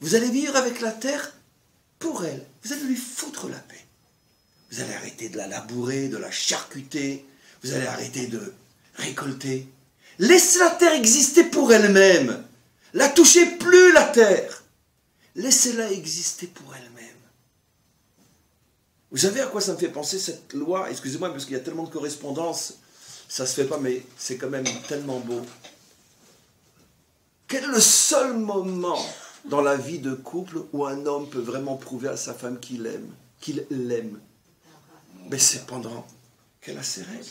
Vous allez vivre avec la terre pour elle. Vous allez lui foutre la paix. Vous allez arrêter de la labourer, de la charcuter. Vous allez arrêter de récolter. Laissez la terre exister pour elle-même. La touchez plus, la terre. Laissez-la exister pour elle-même. Vous savez à quoi ça me fait penser, cette loi? Excusez-moi, parce qu'il y a tellement de correspondances. Ça se fait pas, mais c'est quand même tellement beau. Quel est le seul moment dans la vie de couple où un homme peut vraiment prouver à sa femme qu'il l'aime? Mais c'est pendant qu'elle a ses règles.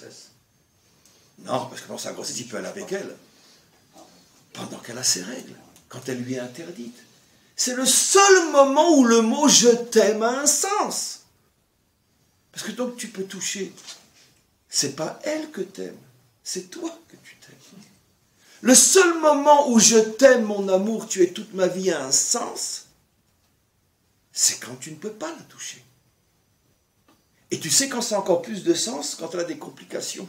Non, parce que dans sa grossesse, il peut aller avec elle. Pendant qu'elle a ses règles, quand elle lui est interdite. C'est le seul moment où le mot « je t'aime » a un sens. Parce que donc tu peux toucher. C'est pas elle que t'aimes, c'est toi que tu t'aimes. Le seul moment où je t'aime, mon amour, tu es toute ma vie a un sens, c'est quand tu ne peux pas la toucher. Et tu sais quand ça a encore plus de sens, quand elle a des complications.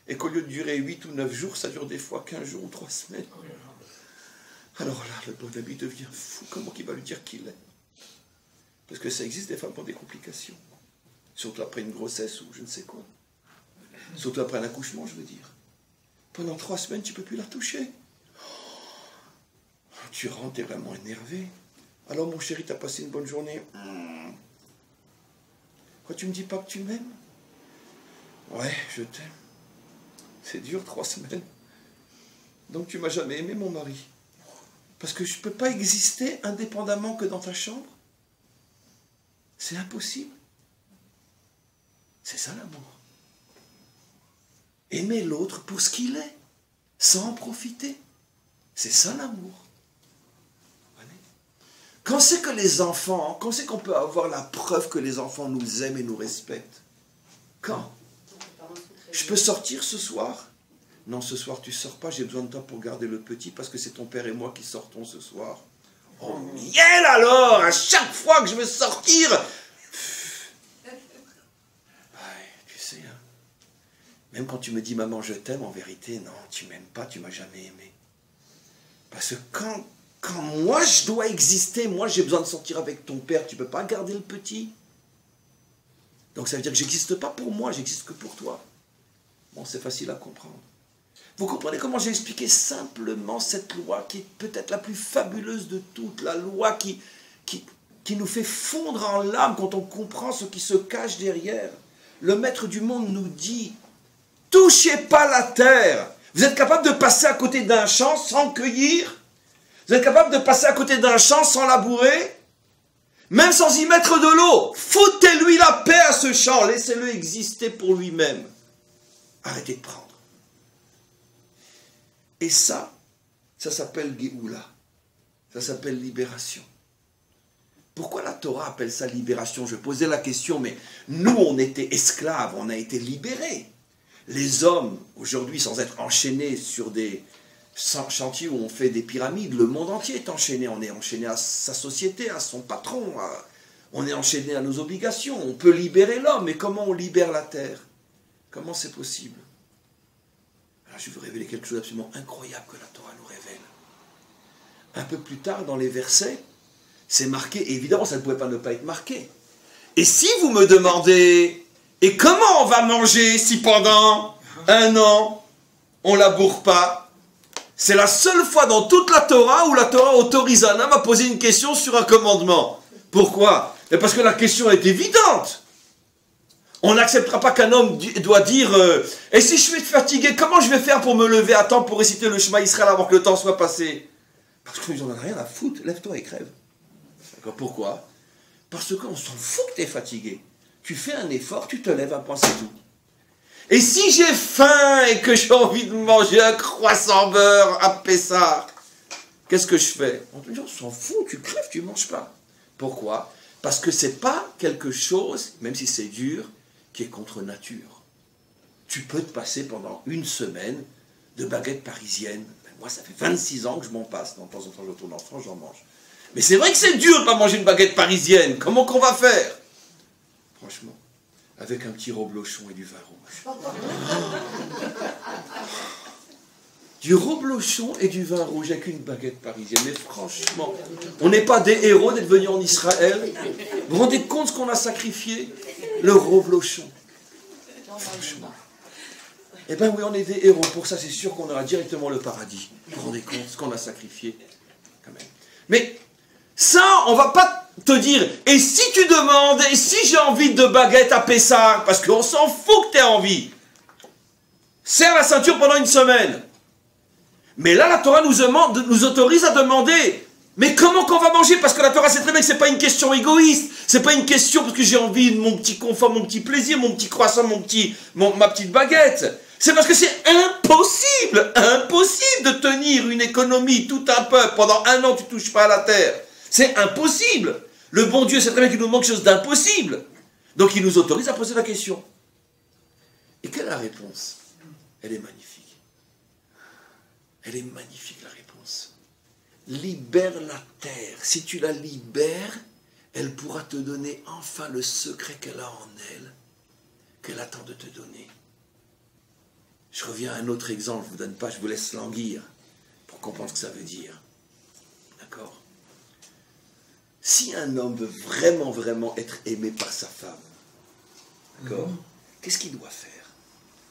Et qu'au lieu de durer 8 ou 9 jours, ça dure des fois 15 jours ou 3 semaines. Alors là, le bon ami devient fou. Comment il va lui dire qu'il l'aime? Parce que ça existe des femmes qui ont des complications. Surtout après une grossesse ou je ne sais quoi. Surtout après un accouchement, je veux dire. Pendant 3 semaines, tu ne peux plus la toucher. Oh, tu rentres, tu es vraiment énervé. Alors, mon chéri, tu as passé une bonne journée. Quoi, tu me dis pas que tu m'aimes? Ouais, je t'aime. C'est dur, 3 semaines. Donc, tu m'as jamais aimé, mon mari. Parce que je ne peux pas exister indépendamment que dans ta chambre. C'est impossible. C'est ça l'amour. Aimer l'autre pour ce qu'il est, sans en profiter. C'est ça l'amour. Quand c'est que les enfants, quand c'est qu'on peut avoir la preuve que les enfants nous aiment et nous respectent? Quand? Je peux sortir ce soir? Non, ce soir tu sors pas, j'ai besoin de toi pour garder le petit parce que c'est ton père et moi qui sortons ce soir. Oh miel alors! À chaque fois que je veux sortir! Tu sais, hein, même quand tu me dis maman je t'aime, en vérité, non, tu m'aimes pas, tu m'as jamais aimé. Parce que quand moi je dois exister, moi j'ai besoin de sortir avec ton père, tu peux pas garder le petit. Donc ça veut dire que j'existe pas pour moi, j'existe que pour toi. Bon, c'est facile à comprendre. Vous comprenez comment j'ai expliqué simplement cette loi qui est peut-être la plus fabuleuse de toutes, la loi qui nous fait fondre en larmes quand on comprend ce qui se cache derrière. Le maître du monde nous dit, touchez pas la terre. Vous êtes capable de passer à côté d'un champ sans cueillir? Vous êtes capable de passer à côté d'un champ sans labourer? Même sans y mettre de l'eau? Foutez-lui la paix à ce champ, laissez-le exister pour lui-même. Arrêtez de prendre. Et ça s'appelle Géoula. Ça s'appelle libération. Pourquoi la Torah appelle ça libération? Je posais la question, mais nous, on était esclaves, on a été libérés. Les hommes, aujourd'hui, sans être enchaînés sur des chantiers où on fait des pyramides, le monde entier est enchaîné. On est enchaîné à sa société, à son patron, on est enchaîné à nos obligations. On peut libérer l'homme, mais comment on libère la terre? Comment c'est possible? Alors je vais vous révéler quelque chose d'absolument incroyable que la Torah nous révèle. Un peu plus tard dans les versets, c'est marqué, et évidemment ça ne pouvait pas ne pas être marqué. Et si vous me demandez, et comment on va manger si pendant 1 an, on ne laboure pas? C'est la seule fois dans toute la Torah où la Torah autorise un homme à poser une question sur un commandement. Pourquoi? Parce que la question est évidente. On n'acceptera pas qu'un homme doit dire et si je suis fatigué, comment je vais faire pour me lever à temps pour réciter le Shema Israël avant que le temps soit passé? Parce que nous n'en avons rien à foutre, lève-toi et crève. D'accord? Pourquoi? Parce qu'on s'en fout que tu es fatigué. Tu fais un effort, tu te lèves, un point, c'est tout. Et si j'ai faim et que j'ai envie de manger un croissant beurre à Pessah, qu'est-ce que je fais? On s'en fout, tu crèves, tu ne manges pas. Pourquoi? Parce que ce n'est pas quelque chose, même si c'est dur, qui est contre nature. Tu peux te passer pendant une semaine de baguettes parisiennes. Moi, ça fait 26 ans que je m'en passe. De temps en temps, je retourne en France, j'en mange. Mais c'est vrai que c'est dur de ne pas manger une baguette parisienne. Comment qu'on va faire? Franchement, avec un petit reblochon et du vin rouge. Du reblochon et du vin rouge avec une baguette parisienne. Mais franchement, on n'est pas des héros d'être venus en Israël. Vous vous rendez compte ce qu'on a sacrifié? Le reblochon. Franchement. Eh bien oui, on est des héros. Pour ça, c'est sûr qu'on aura directement le paradis. Vous vous rendez compte ce qu'on a sacrifié? Quand même. Mais ça, on ne va pas te dire, et si tu demandes, et si j'ai envie de baguette à Pessah, parce qu'on s'en fout que tu aies envie. Serre la ceinture pendant une semaine. Mais là, la Torah nous autorise à demander, mais comment qu'on va manger? Parce que la Torah sait très bien que ce n'est pas une question égoïste, ce n'est pas une question parce que j'ai envie de mon petit confort, mon petit plaisir, mon petit croissant, ma petite baguette. C'est parce que c'est impossible de tenir une économie, tout un peuple, pendant un an tu ne touches pas à la terre. C'est impossible. Le bon Dieu sait très bien qu'il nous manque quelque chose d'impossible. Donc il nous autorise à poser la question. Et quelle est la réponse? Elle est magnifique. Elle est magnifique, la réponse. Libère la terre. Si tu la libères, elle pourra te donner enfin le secret qu'elle a en elle, qu'elle attend de te donner. Je reviens à un autre exemple, je ne vous donne pas, je vous laisse languir pour comprendre ce que ça veut dire. D'accord? Si un homme veut vraiment être aimé par sa femme, d'accord, qu'est-ce qu'il doit faire?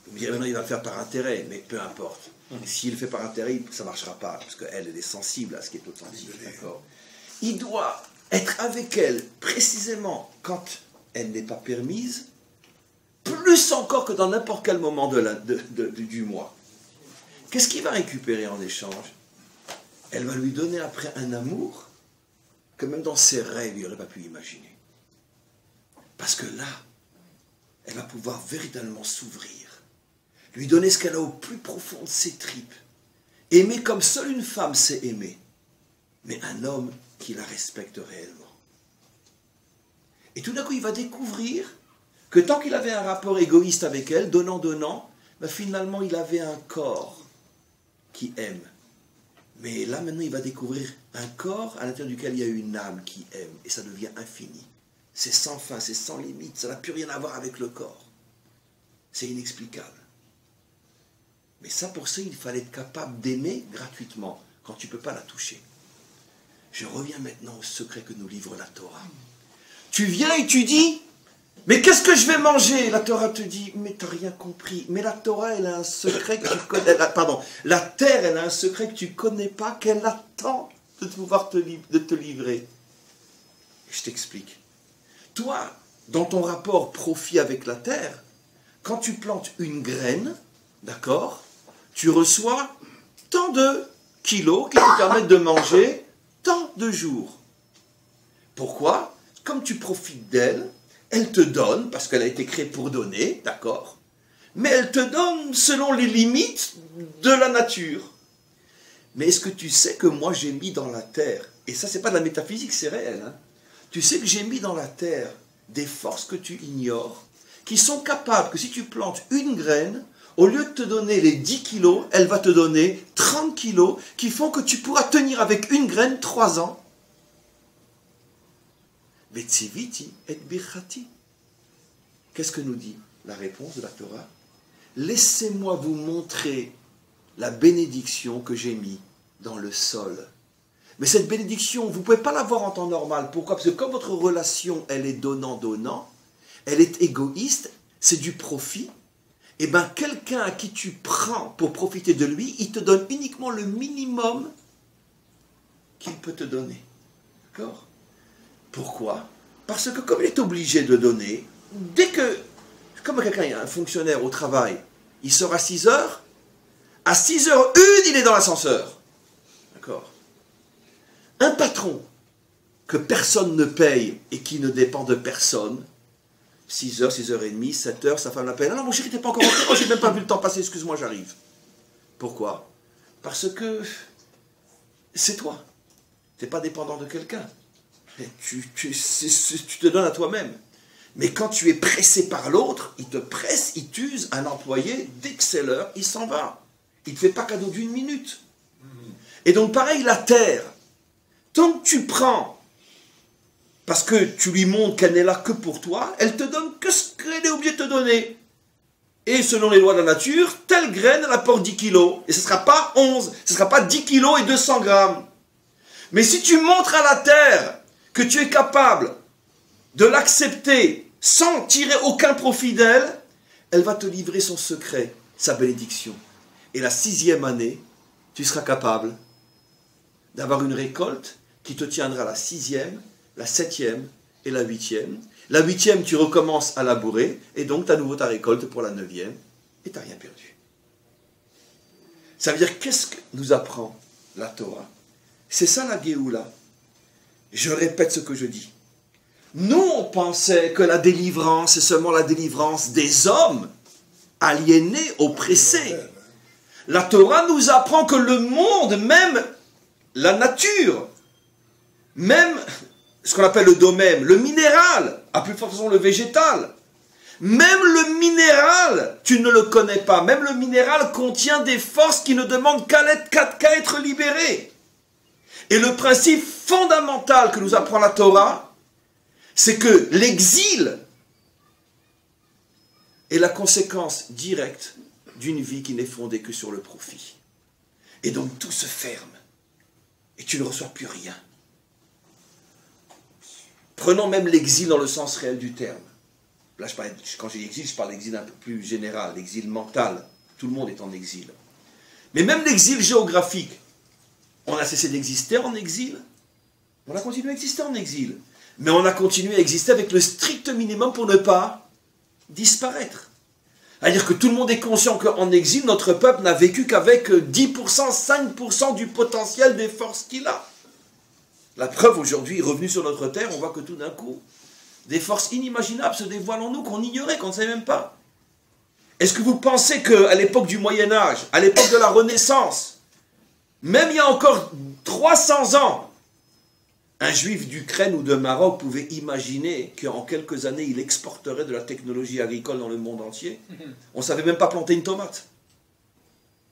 Vous me direz, maintenant il va le faire par intérêt, mais peu importe. S'il le fait par intérêt, ça ne marchera pas, parce qu'elle, elle est sensible à ce qui est authentique. D'accord? Il doit être avec elle, précisément, quand elle n'est pas permise, plus encore que dans n'importe quel moment du mois. Qu'est-ce qu'il va récupérer en échange? Elle va lui donner après un amour que même dans ses rêves, il n'aurait pas pu imaginer. Parce que là, elle va pouvoir véritablement s'ouvrir, lui donner ce qu'elle a au plus profond de ses tripes, aimer comme seule une femme sait aimer, mais un homme qui la respecte réellement. Et tout d'un coup, il va découvrir que tant qu'il avait un rapport égoïste avec elle, donnant, ben finalement, il avait un corps qui aime. Mais là, maintenant, il va découvrir un corps à l'intérieur duquel il y a une âme qui aime, et ça devient infini. C'est sans fin, c'est sans limite, ça n'a plus rien à voir avec le corps. C'est inexplicable. Mais ça, pour ça, il fallait être capable d'aimer gratuitement, quand tu ne peux pas la toucher. Je reviens maintenant au secret que nous livre la Torah. Tu viens et tu dis, mais qu'est-ce que je vais manger? La Torah te dit, mais tu n'as rien compris. Mais la Torah, elle a un secret que tu connais. La terre, elle a un secret que tu ne connais pas, qu'elle attend de pouvoir te livrer. Et je t'explique. Toi, dans ton rapport profit avec la terre, quand tu plantes une graine, d'accord, tu reçois tant de kilos qui te permettent de manger tant de jours. Pourquoi? Comme tu profites d'elle, elle te donne, parce qu'elle a été créée pour donner, d'accord, mais elle te donne selon les limites de la nature. Mais est-ce que tu sais que moi j'ai mis dans la terre, et ça c'est pas de la métaphysique, c'est réel, hein, tu sais que j'ai mis dans la terre des forces que tu ignores, qui sont capables que si tu plantes une graine, au lieu de te donner les 10 kilos, elle va te donner 30 kilos, qui font que tu pourras tenir avec une graine 3 ans. Vetziviti et birchati. Qu'est-ce que nous dit la réponse de la Torah? Laissez-moi vous montrer la bénédiction que j'ai mise dans le sol. Mais cette bénédiction, vous ne pouvez pas l'avoir en temps normal. Pourquoi? Parce que comme votre relation, elle est donnant-donnant, elle est égoïste, c'est du profit, et bien quelqu'un à qui tu prends pour profiter de lui, il te donne uniquement le minimum qu'il peut te donner. D'accord? Pourquoi? Parce que comme il est obligé de donner, dès que, comme quelqu'un, un fonctionnaire au travail, il sort à 6 heures, à 6h01, il est dans l'ascenseur. D'accord? Un patron que personne ne paye et qui ne dépend de personne, 6h, 6h30, 7h, sa femme l'appelle. Ah non, mon chéri, t'es pas encore rentré, moi j'ai même pas vu le temps passer, excuse-moi, j'arrive. Pourquoi? Parce que c'est toi. Tu n'es pas dépendant de quelqu'un. Tu te donnes à toi-même. Mais quand tu es pressé par l'autre, il te presse, il t'use. Un employé, dès que c'est l'heure, il s'en va. Il ne te fait pas cadeau d'une minute. Et donc pareil, la terre. Tant que tu prends, parce que tu lui montres qu'elle n'est là que pour toi, elle te donne que ce qu'elle est obligée de te donner. Et selon les lois de la nature, telle graine, elle apporte 10 kilos. Et ce ne sera pas 11, ce ne sera pas 10 kilos et 200 grammes. Mais si tu montres à la terre que tu es capable de l'accepter sans tirer aucun profit d'elle, elle va te livrer son secret, sa bénédiction. Et la 6e année, tu seras capable d'avoir une récolte qui te tiendra la 6e, la 7e et la 8e. La 8e, tu recommences à labourer, et donc tu as à nouveau ta récolte pour la 9e, et tu n'as rien perdu. Ça veut dire, qu'est-ce que nous apprend la Torah? C'est ça la Géoula. Je répète ce que je dis. Nous, on pensait que la délivrance, c'est seulement la délivrance des hommes, aliénés, oppressés. La Torah nous apprend que le monde, même la nature, même ce qu'on appelle le domème, le minéral, à plus forte raison le végétal, même le minéral, tu ne le connais pas, même le minéral contient des forces qui ne demandent qu'à être libérées. Et le principe fondamental que nous apprend la Torah, c'est que l'exil est la conséquence directe d'une vie qui n'est fondée que sur le profit. Et donc tout se ferme. Et tu ne reçois plus rien. Prenons même l'exil dans le sens réel du terme. Là, quand j'ai exil, je parle d'exil un peu plus général, l'exil mental. Tout le monde est en exil. Mais même l'exil géographique, on a cessé d'exister en exil. On a continué à exister en exil. Mais on a continué à exister avec le strict minimum pour ne pas disparaître. C'est-à-dire que tout le monde est conscient qu'en exil, notre peuple n'a vécu qu'avec 10%, 5% du potentiel des forces qu'il a. La preuve, aujourd'hui, revenu sur notre terre, on voit que tout d'un coup, des forces inimaginables se dévoilent en nous, qu'on ignorait, qu'on ne savait même pas. Est-ce que vous pensez qu'à l'époque du Moyen-Âge, à l'époque de la Renaissance, même il y a encore 300 ans, un juif d'Ukraine ou de Maroc pouvait imaginer qu'en quelques années, il exporterait de la technologie agricole dans le monde entier? On ne savait même pas planter une tomate,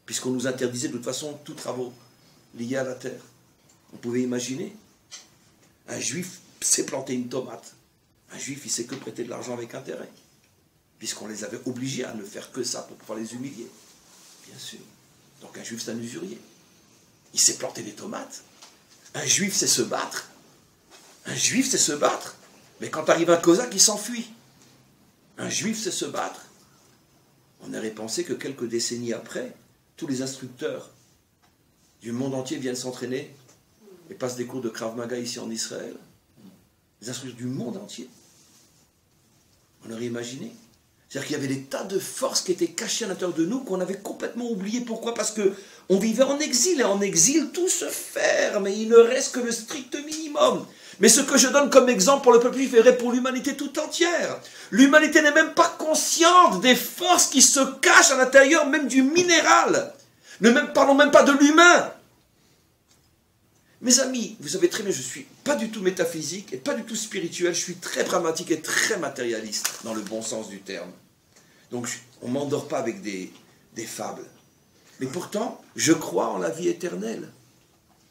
puisqu'on nous interdisait de toute façon tous travaux liés à la terre. On pouvait imaginer. Un juif sait planter une tomate. Un juif, il sait que prêter de l'argent avec intérêt, puisqu'on les avait obligés à ne faire que ça pour pouvoir les humilier. Bien sûr. Donc un juif, c'est un usurier. Il sait planter des tomates. Un juif sait se battre. Un juif sait se battre. Mais quand arrive un cosaque, il s'enfuit. Un juif sait se battre. On aurait pensé que quelques décennies après, tous les instructeurs du monde entier viennent s'entraîner et passent des cours de Krav Maga ici en Israël. Les instructeurs du monde entier. On aurait imaginé. C'est-à-dire qu'il y avait des tas de forces qui étaient cachées à l'intérieur de nous qu'on avait complètement oubliées. Pourquoi? Parce qu'on vivait en exil. Et en exil, tout se ferme. Et il ne reste que le strict minimum. Mais ce que je donne comme exemple pour le peuple juif est vrai pour l'humanité tout entière. L'humanité n'est même pas consciente des forces qui se cachent à l'intérieur même du minéral. Parlons même pas de l'humain. Mes amis, vous savez très bien, je ne suis pas du tout métaphysique et pas du tout spirituel, je suis très pragmatique et très matérialiste, dans le bon sens du terme. Donc, on ne m'endort pas avec des fables. Mais pourtant, je crois en la vie éternelle.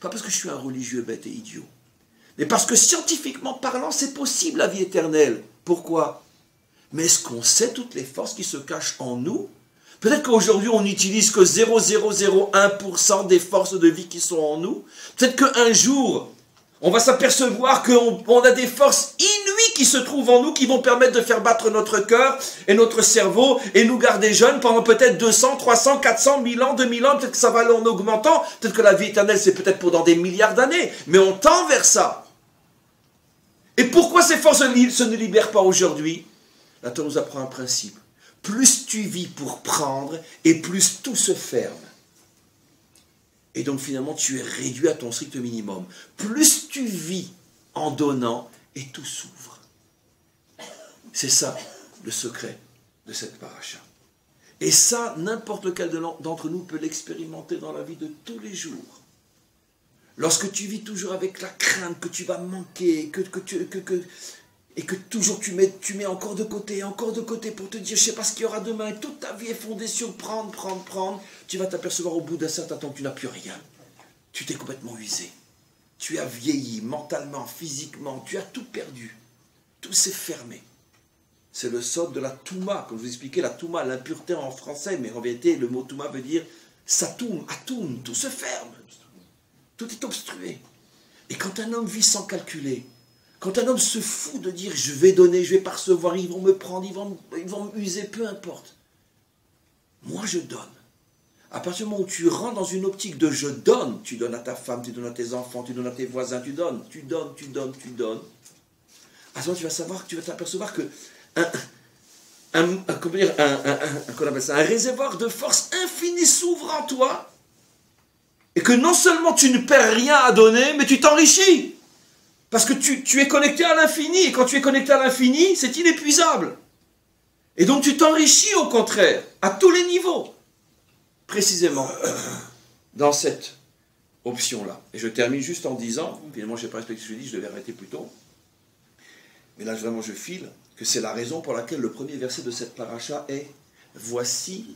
Pas parce que je suis un religieux bête et idiot, mais parce que scientifiquement parlant, c'est possible la vie éternelle. Pourquoi? Mais est-ce qu'on sait toutes les forces qui se cachent en nous? Peut-être qu'aujourd'hui, on n'utilise que 0,001% des forces de vie qui sont en nous. Peut-être qu'un jour, on va s'apercevoir qu'on a des forces inouïes qui se trouvent en nous, qui vont permettre de faire battre notre cœur et notre cerveau et nous garder jeunes pendant peut-être 200, 300, 400, 1000 ans, 2000 ans. Peut-être que ça va aller en augmentant. Peut-être que la vie éternelle, c'est peut-être pour dans des milliards d'années. Mais on tend vers ça. Et ces forces se ne libèrent pas aujourd'hui, la Torah nous apprend un principe. Plus tu vis pour prendre, et plus tout se ferme. Et donc finalement, tu es réduit à ton strict minimum. Plus tu vis en donnant, et tout s'ouvre. C'est ça, le secret de cette paracha. Et ça, n'importe lequel d'entre nous peut l'expérimenter dans la vie de tous les jours. Lorsque tu vis toujours avec la crainte que tu vas manquer, et que toujours tu mets encore de côté pour te dire, je ne sais pas ce qu'il y aura demain, et toute ta vie est fondée sur prendre, tu vas t'apercevoir au bout d'un certain temps que tu n'as plus rien. Tu t'es complètement usé. Tu as vieilli mentalement, physiquement, tu as tout perdu. Tout s'est fermé. C'est le sod de la touma, comme je vous expliquais, la touma, l'impureté en français, mais en vérité, le mot touma veut dire satoum, atoum, tout se ferme. Tout est obstrué. Et quand un homme vit sans calculer, quand un homme se fout de dire je vais donner, je vais pas recevoir, ils vont me prendre, ils vont m'user, peu importe. Moi je donne. À partir du moment où tu rentres dans une optique de je donne, tu donnes à ta femme, tu donnes à tes enfants, tu donnes à tes voisins, tu donnes. À ce moment tu vas savoir, tu vas t'apercevoir que un réservoir de force infinie s'ouvre en toi. Et que non seulement tu ne perds rien à donner, mais tu t'enrichis. Parce que tu es connecté à l'infini. Et quand tu es connecté à l'infini, c'est inépuisable. Et donc tu t'enrichis au contraire, à tous les niveaux. Précisément, dans cette option-là. Et je termine juste en disant, finalement je n'ai pas respecté ce que je dis, je devais arrêter plus tôt. Mais là vraiment je file, que c'est la raison pour laquelle le premier verset de cette paracha est « Voici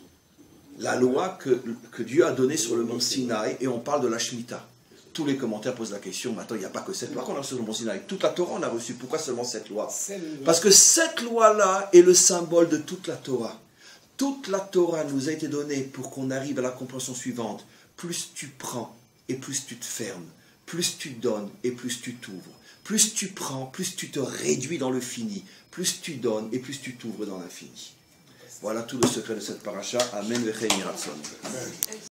la loi que Dieu a donnée sur le mont Sinaï, et on parle de la Shemitah. » Tous les commentaires posent la question, mais attends, il n'y a pas que cette loi qu'on a reçue sur le mont Sinaï. Toute la Torah, on a reçu. Pourquoi seulement cette loi? Parce que cette loi-là est le symbole de toute la Torah. Toute la Torah nous a été donnée pour qu'on arrive à la compréhension suivante. Plus tu prends, et plus tu te fermes. Plus tu donnes, et plus tu t'ouvres. Plus tu prends, plus tu te réduis dans le fini. Plus tu donnes, et plus tu t'ouvres dans l'infini. Voilà tout le secret de cette paracha. Amen.